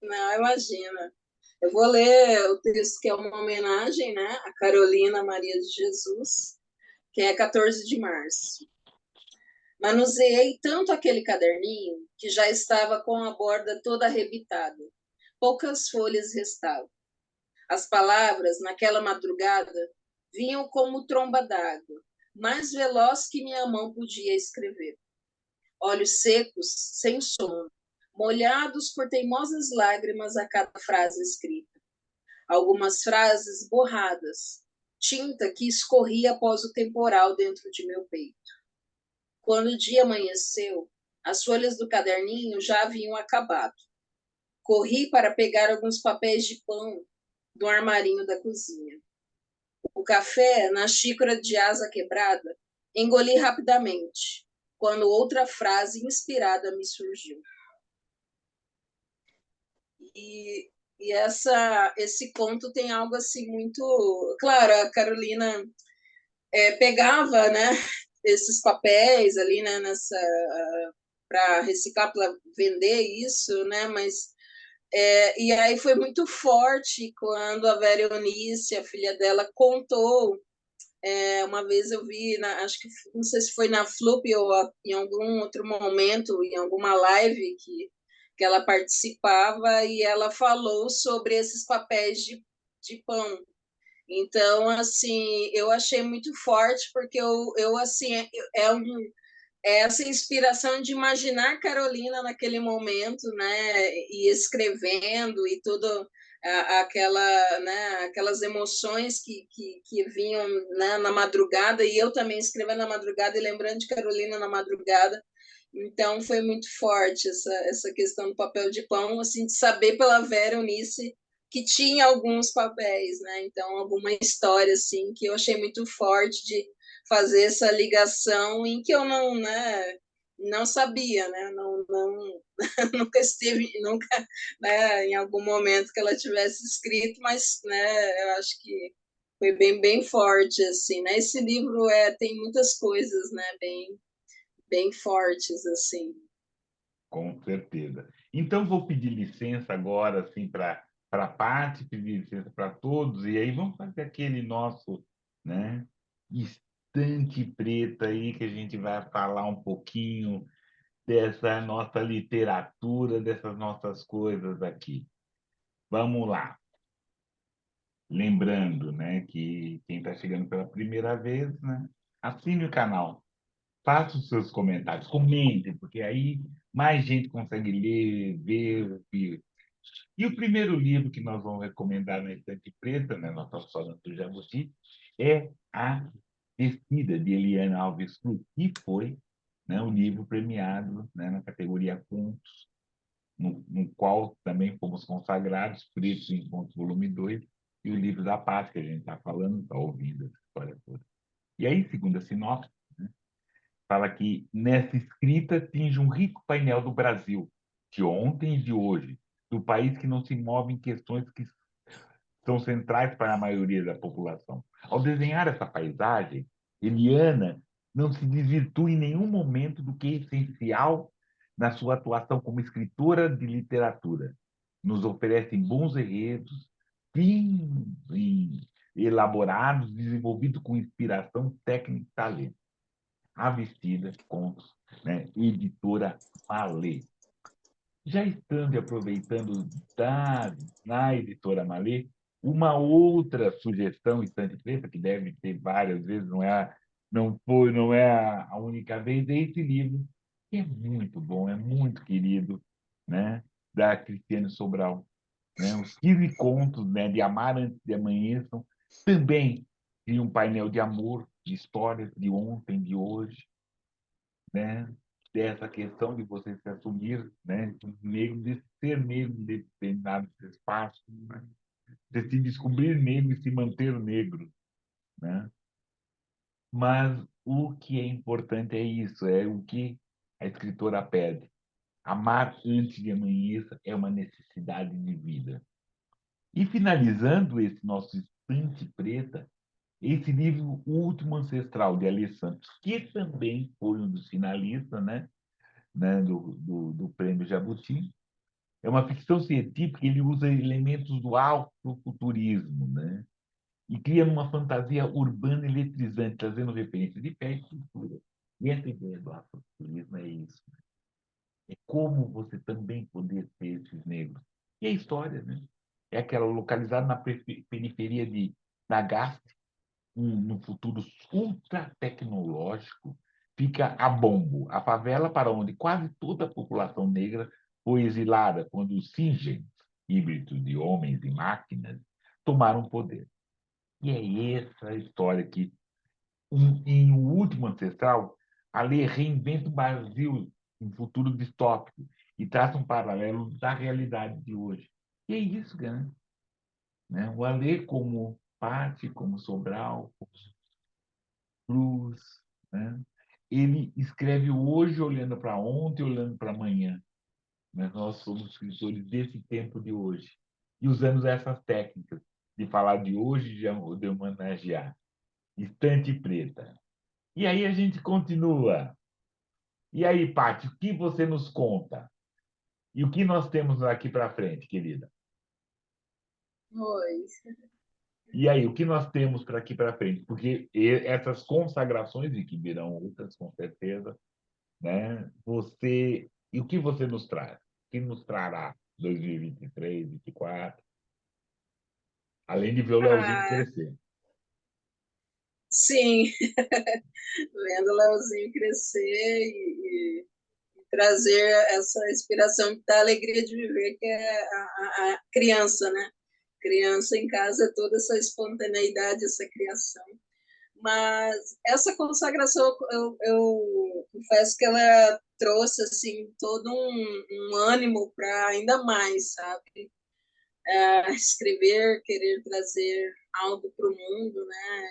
Não, imagina. Eu vou ler o texto que é uma homenagem, né, a Carolina Maria de Jesus, que é 14 de março. Manuseei tanto aquele caderninho que já estava com a borda toda arrebitada. Poucas folhas restavam. As palavras, naquela madrugada, vinham como tromba d'água, mais veloz que minha mão podia escrever. Olhos secos, sem sono, molhados por teimosas lágrimas a cada frase escrita. Algumas frases borradas, tinta que escorria após o temporal dentro de meu peito. Quando o dia amanheceu, as folhas do caderninho já haviam acabado. Corri para pegar alguns papéis de pão do armarinho da cozinha. O café, na xícara de asa quebrada, engoli rapidamente, quando outra frase inspirada me surgiu. E, esse conto tem algo assim muito... Claro, a Carolina pegava, né, esses papéis ali, né, para reciclar, para vender isso, né, mas e aí foi muito forte quando a Vera Eunice, a filha dela, contou. Uma vez eu vi, acho que não sei se foi na Flup ou em algum outro momento, em alguma live que ela participava, e ela falou sobre esses papéis de pão. Então, assim, eu achei muito forte, porque eu assim, essa inspiração de imaginar Carolina naquele momento, né, e escrevendo e tudo aquelas emoções que vinham, né, na madrugada, e eu também escrevendo na madrugada e lembrando de Carolina na madrugada. Então foi muito forte essa questão do papel de pão, assim, de saber pela Vera Eunice que tinha alguns papéis, né? Então alguma história assim que eu achei muito forte de fazer essa ligação em que eu não, né, não sabia, né? Não nunca esteve, nunca, né, em algum momento que ela tivesse escrito, mas, né, eu acho que foi bem forte, assim, né? Esse livro tem muitas coisas, né, bem fortes, assim. Com certeza. Então, vou pedir licença agora, assim, para a parte, pedir licença para todos, e aí vamos fazer aquele nosso, né, estante preta aí, que a gente vai falar um pouquinho dessa nossa literatura, dessas nossas coisas aqui. Vamos lá. Lembrando, né, que quem está chegando pela primeira vez, né, assine o canal, faça os seus comentários, comentem, porque aí mais gente consegue ler, ver, ouvir. E o primeiro livro que nós vamos recomendar na Estante Preta, né, nós estamos falando do Jabuti, é A Descida, de Eliana Alves Cruz, que foi, né, um livro premiado, né, na categoria Contos, no qual também fomos consagrados, Pretos em Contos, volume 2, e o livro da paz, que a gente está falando, está ouvindo essa história toda. E aí, segundo a sinopse, fala que nessa escrita atinge um rico painel do Brasil, de ontem e de hoje, do país que não se move em questões que são centrais para a maioria da população. Ao desenhar essa paisagem, Eliana não se desvirtua em nenhum momento do que é essencial na sua atuação como escritora de literatura. Nos oferece bons enredos, finos e elaborados, desenvolvidos com inspiração técnica e talento. A Vestida, contos, né? Editora Malê. Já estando aproveitando na editora Malê, uma outra sugestão Estante Preta, que deve ter várias vezes, não é a única vez, é esse livro, que é muito bom, é muito querido, né? Da Cristiane Sobral. Né? Os 15 contos, né, de Amar Antes de Amanheçam, também de um painel de amor, de histórias de ontem, de hoje, né? Dessa questão de você se assumir, né? Negro, de ser negro em determinados espaços, né? De se descobrir negro e se manter negro, né? Mas o que é importante é isso, é o que a escritora pede. Amar antes de amanhecer é uma necessidade de vida. E finalizando esse nosso Estante Preta, esse livro, O Último Ancestral, de Alê Santos, que também foi um dos finalistas, né, do Prêmio Jabuti. É uma ficção científica, ele usa elementos do afrofuturismo, né? E cria uma fantasia urbana eletrizante, trazendo referências de fé e cultura. E essa ideia do afrofuturismo é isso. É como você também poder ser esses negros. E a história, né? é aquela localizada na periferia de Nagaste, no futuro ultra tecnológico, fica a Bombo, a favela para onde quase toda a população negra foi exilada quando os Singen, híbridos de homens e máquinas, tomaram o poder. E é essa a história que, em O Último Ancestral, a lei reinventa o Brasil em futuro distópico e traça um paralelo da realidade de hoje. E é isso, né? O Alê como Patti, como Sobral, como Cruz, né? Ele escreve hoje olhando para ontem, olhando para amanhã. Né? Nós somos escritores desse tempo de hoje. E usamos essas técnicas de falar de hoje, de homenagear. Estante preta. E aí a gente continua. E aí, Paty, o que você nos conta? E o que nós temos aqui para frente, querida? Oi. E aí, o que nós temos para aqui para frente? Porque essas consagrações, e que virão outras, com certeza, né? E o que você nos traz? O que nos trará 2023, 2024? Além de ver o Leozinho Ah, crescer. sim, vendo o Leozinho crescer e trazer essa inspiração da alegria de viver, que é a criança, né? Criança em casa é toda essa espontaneidade, essa criação. Mas essa consagração, eu confesso que ela trouxe assim todo um ânimo para ainda mais, sabe? Escrever, querer trazer algo para o mundo, né?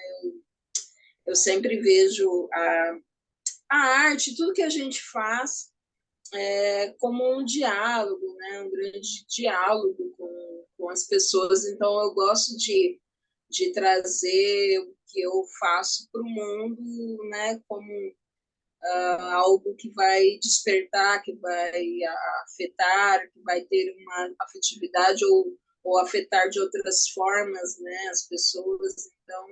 Eu sempre vejo a arte, tudo que a gente faz como um diálogo, né? Um grande diálogo com as pessoas. Então, eu gosto de trazer o que eu faço para o mundo, né? Como algo que vai despertar, que vai afetar, que vai ter uma afetividade ou afetar de outras formas, né? As pessoas. Então,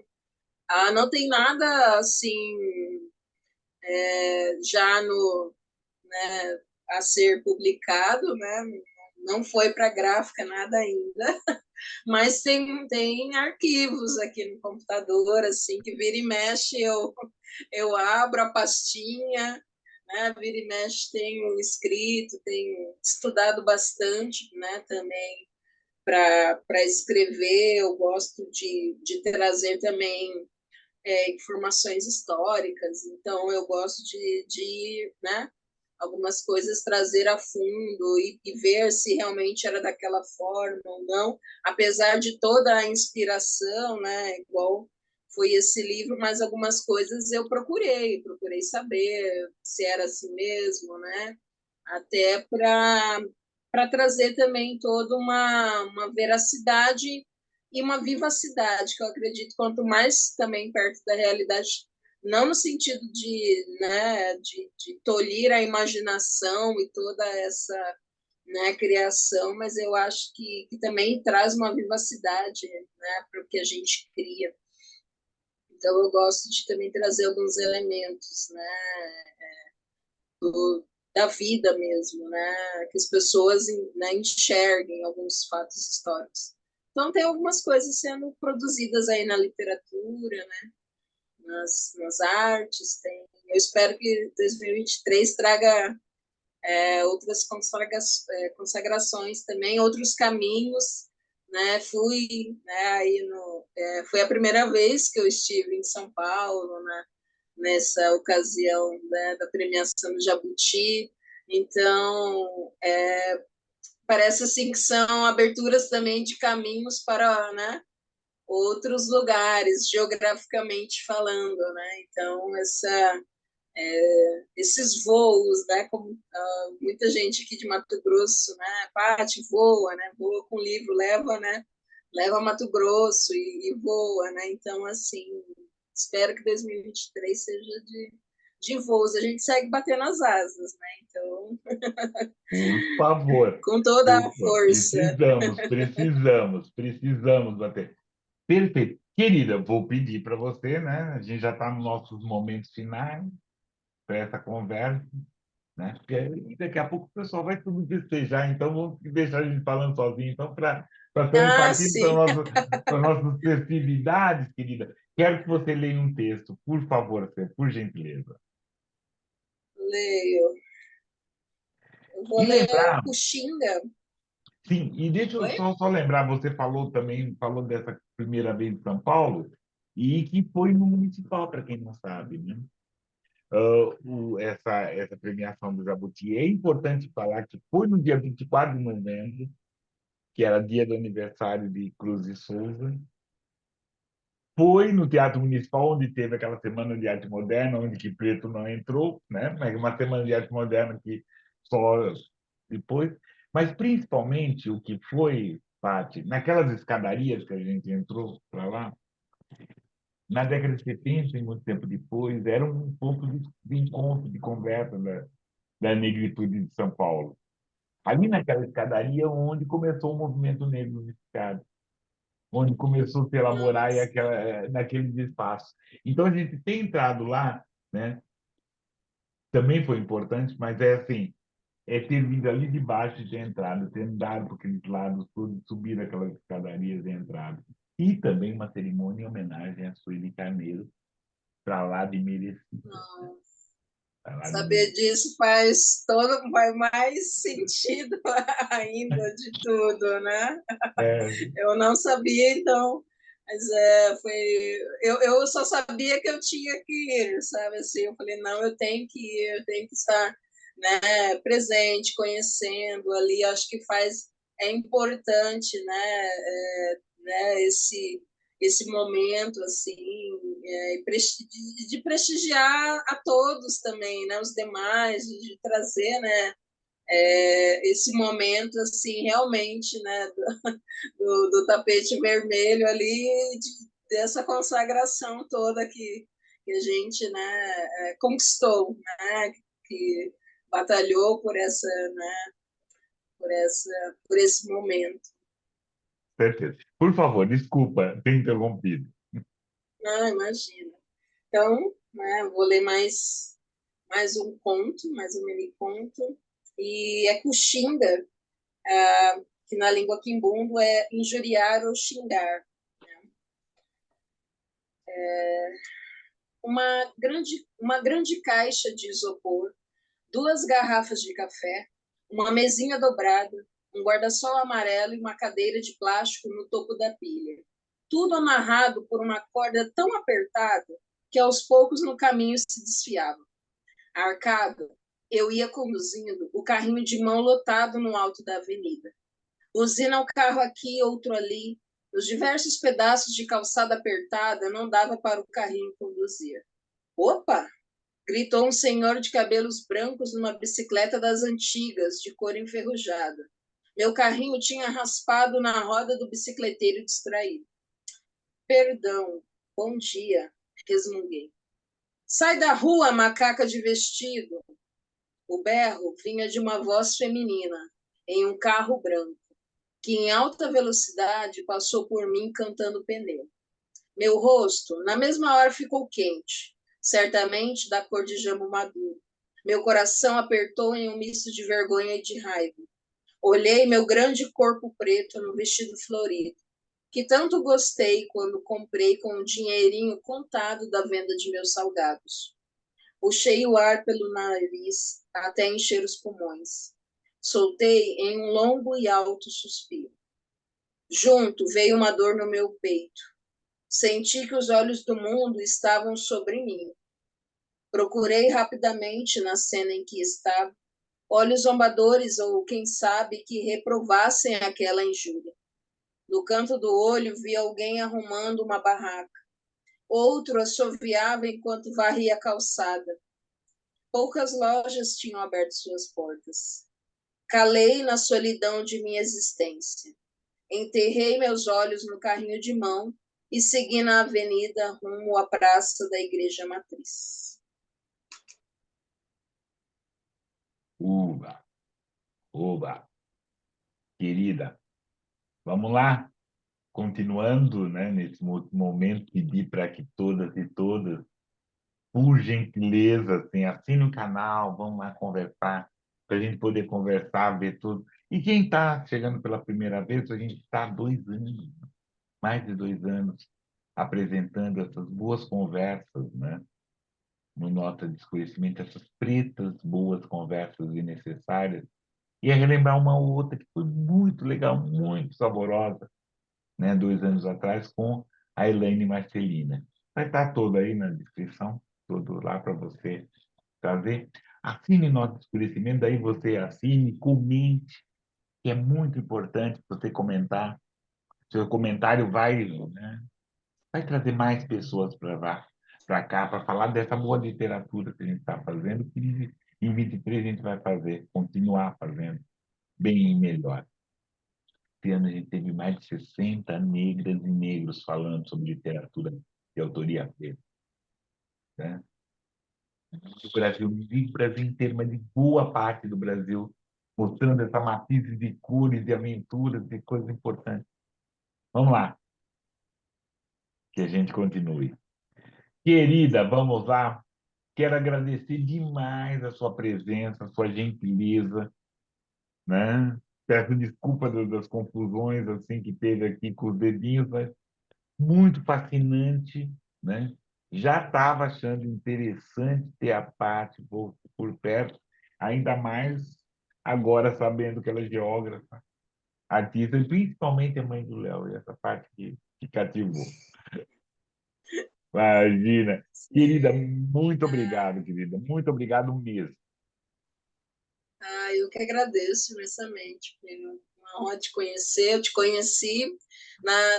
não tem nada assim já no né, a ser publicado, né? Não foi para gráfica nada ainda, mas tem arquivos aqui no computador, assim, que vira e mexe, eu abro a pastinha, né? Vira e mexe, tenho escrito, tenho estudado bastante, né? Também para escrever, eu gosto de trazer também informações históricas, então eu gosto de né, algumas coisas trazer a fundo e ver se realmente era daquela forma ou não, apesar de toda a inspiração, né, igual foi esse livro, mas algumas coisas eu procurei saber se era assim mesmo, né, até para trazer também toda uma veracidade e uma vivacidade, que eu acredito, quanto mais também perto da realidade, não no sentido de tolir a imaginação e toda essa né, criação, mas eu acho que também traz uma vivacidade né, para o que a gente cria. Então, eu gosto de também trazer alguns elementos né, da vida mesmo, né, que as pessoas né, enxerguem alguns fatos históricos. Então, tem algumas coisas sendo produzidas aí na literatura, né, nas artes. Eu espero que 2023 traga outras consagrações também, outros caminhos. Né, foi a primeira vez que eu estive em São Paulo, né, nessa ocasião né, da premiação do Jabuti. Então, parece assim que são aberturas também de caminhos para né, outros lugares, geograficamente falando. Né? Então, esses voos, né, como muita gente aqui de Mato Grosso, né, Pati voa, né, voa com livro, leva a Mato Grosso e voa, né, então, assim, espero que 2023 seja de voos, a gente segue batendo as asas, né, então, Por favor. com toda a força. Precisamos bater. Perfeito. Querida, vou pedir para você, né? A gente já está nos nossos momentos finais para essa conversa. né? Porque daqui a pouco o pessoal vai tudo festejar, então vamos deixar a gente falando sozinho. Então, para também Ah, partindo sim, para nossas festividades, querida, quero que você leia um texto, por favor, por gentileza. leio. Eu vou E ler lembrar, Puxinga. sim, e deixa eu Oi? só lembrar, você falou também, falou dessa primeira vez em São Paulo, e que foi no Municipal, para quem não sabe, né? Essa premiação do Jabuti. É importante falar que foi no dia 24 de novembro, que era dia do aniversário de Cruz e Souza. Foi no Teatro Municipal, onde teve aquela Semana de Arte Moderna, onde que Preto não entrou, né? Mas uma Semana de Arte Moderna que só depois. Mas, principalmente, o que foi, Paty, naquelas escadarias que a gente entrou para lá, na década de 70, e muito tempo depois, era um ponto de encontro, de conversa da negritude de São Paulo. Ali naquela escadaria onde começou o movimento negro unificado, onde começou a se elaborar e Nossa, naqueles espaços. Então, a gente tem entrado lá, né? Também foi importante, mas é assim, é ter vindo ali de baixo e ter entrado, ter andado por aqueles lados todos, subir aquelas escadarias e entrado. E também uma cerimônia em homenagem a Sueli Carneiro, para lá de merecida. não. Para lá de Saber merecida. disso faz mais sentido ainda de tudo, né? É, Eu não sabia, então, mas eu só sabia que eu tinha que ir, sabe? Assim, eu falei, não, eu tenho que ir, eu tenho que estar, né, presente, conhecendo ali, acho que é importante, né, esse momento, assim, de prestigiar a todos também, né, os demais, de trazer, né, esse momento, assim, realmente, né, do tapete vermelho ali, dessa consagração toda que a gente, né, conquistou, né, que batalhou por esse momento. certeza. Por favor, desculpa ter interrompido. Não, imagina. Então, né, vou ler mais um conto, mais um mini conto, e é Cuxinga, que na língua quimbundo é injuriar ou xingar. Uma grande caixa de isopor, duas garrafas de café, uma mesinha dobrada, um guarda-sol amarelo e uma cadeira de plástico no topo da pilha. Tudo amarrado por uma corda tão apertada que aos poucos no caminho se desfiava. Arcado, eu ia conduzindo o carrinho de mão lotado no alto da avenida. Buzina o carro aqui, outro ali. Nos diversos pedaços de calçada apertada, não dava para o carrinho conduzir. Opa! Gritou um senhor de cabelos brancos numa bicicleta das antigas, de cor enferrujada. Meu carrinho tinha raspado na roda do bicicleteiro distraído. Perdão, bom dia, resmunguei. Sai da rua, macaca de vestido. O berro vinha de uma voz feminina, em um carro branco, que em alta velocidade passou por mim cantando pneu. Meu rosto, na mesma hora, ficou quente, certamente da cor de jambo maduro. Meu coração apertou em um misto de vergonha e de raiva. Olhei meu grande corpo preto no vestido florido, que tanto gostei quando comprei com o dinheirinho contado da venda de meus salgados. Puxei o ar pelo nariz até encher os pulmões. Soltei em um longo e alto suspiro. Junto veio uma dor no meu peito. Senti que os olhos do mundo estavam sobre mim. Procurei rapidamente na cena em que estava, olhos zombadores ou, quem sabe, que reprovassem aquela injúria. No canto do olho vi alguém arrumando uma barraca. Outro assoviava enquanto varria a calçada. Poucas lojas tinham aberto suas portas. Calei na solidão de minha existência. Enterrei meus olhos no carrinho de mão e segui na avenida rumo à praça da Igreja Matriz. Uba, uba, querida, vamos lá. Continuando, né, nesse momento, pedir para que todas e todas, por gentileza, assim, assine o canal, vamos lá conversar, para a gente poder conversar, ver tudo. E quem está chegando pela primeira vez, a gente está há 2 anos, mais de 2 anos, apresentando essas boas conversas, né? No Nota de Esclarecimento, essas pretas boas conversas e necessárias. E é relembrar uma outra que foi muito legal, muito saborosa, né? 2 anos atrás, com a Elaine Marcelina. Vai estar todo aí na descrição, todo lá para você fazer. Assine Nota de Esclarecimento, daí você assine, comente, que é muito importante você comentar. Seu comentário vai, né, vai trazer mais pessoas para cá, para falar dessa boa literatura que a gente está fazendo, que em 23 a gente vai fazer, continuar fazendo bem e melhor. Esse ano a gente teve mais de 60 negras e negros falando sobre literatura de autoria preta, né? Do Brasil, não digo Brasil inteiro, mas de boa parte do Brasil, mostrando essa matriz de cores, de aventuras, de coisas importantes. Vamos lá, que a gente continue. Querida, vamos lá. Quero agradecer demais a sua presença, a sua gentileza, né? Peço desculpa das confusões assim que teve aqui com os dedinhos, mas muito fascinante, né? Já estava achando interessante ter a Paty por perto, ainda mais agora sabendo que ela é geógrafa, artista, e principalmente a mãe do Léo, e essa parte que cativou. Imagina. Querida, Sim. muito obrigado, querida. Muito obrigado mesmo. Eu que agradeço imensamente. Foi uma honra te conhecer. Eu te conheci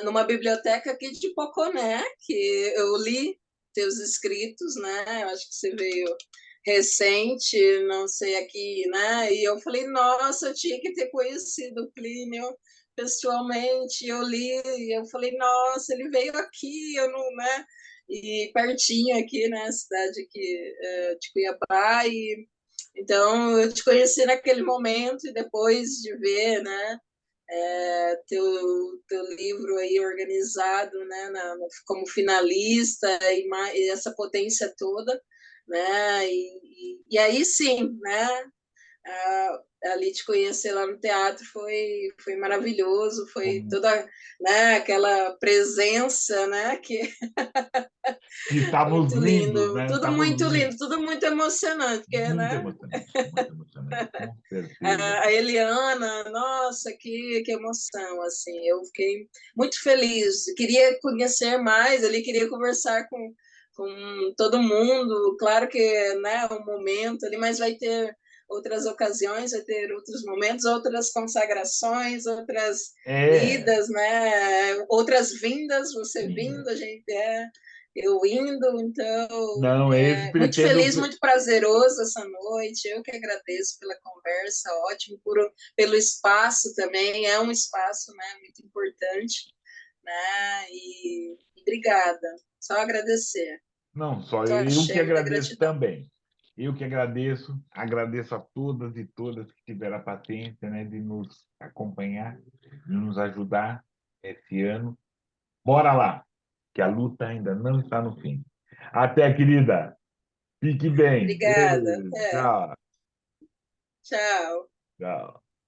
numa biblioteca aqui de Poconé, que eu li teus escritos, né? Eu acho que você veio recente, não sei aqui, né? E eu falei, nossa, eu tinha que ter conhecido o Plínio pessoalmente. Eu li e eu falei, nossa, ele veio aqui, eu não, né? E pertinho aqui, né? Cidade aqui, de Cuiabá, e então, eu te conheci naquele momento e depois de ver, né, teu livro aí organizado, né, como finalista e essa potência toda, né, e aí sim, né, ali te conhecer lá no teatro foi maravilhoso, foi Como toda, né, aquela presença, né, que que estávamos muito lindos, lindo, né? Estávamos lindos. tudo muito emocionante, porque, né, Muito emocionante, com certeza. a Eliana, nossa, que emoção, assim, eu fiquei muito feliz, queria conhecer mais, ele queria conversar com todo mundo, claro que, né, um momento ali, mas vai ter outras ocasiões, vai ter outros momentos, outras consagrações, outras É, idas, né, outras vindas, você linda. vindo, a gente eu indo, então, Não, esse muito pretendo. feliz, muito prazeroso essa noite. Eu que agradeço pela conversa, ótimo, pelo espaço também. É um espaço, né, muito importante, né? E obrigada. Só agradecer. Não, só Só eu que axé, muita agradeço gratidão. também. Eu que agradeço, agradeço a todas e todas que tiveram a paciência, né, de nos acompanhar, de nos ajudar esse ano. Bora lá, que a luta ainda não está no fim. Até, querida. Fique bem. Obrigada. Beijo. Tchau. Tchau. Tchau.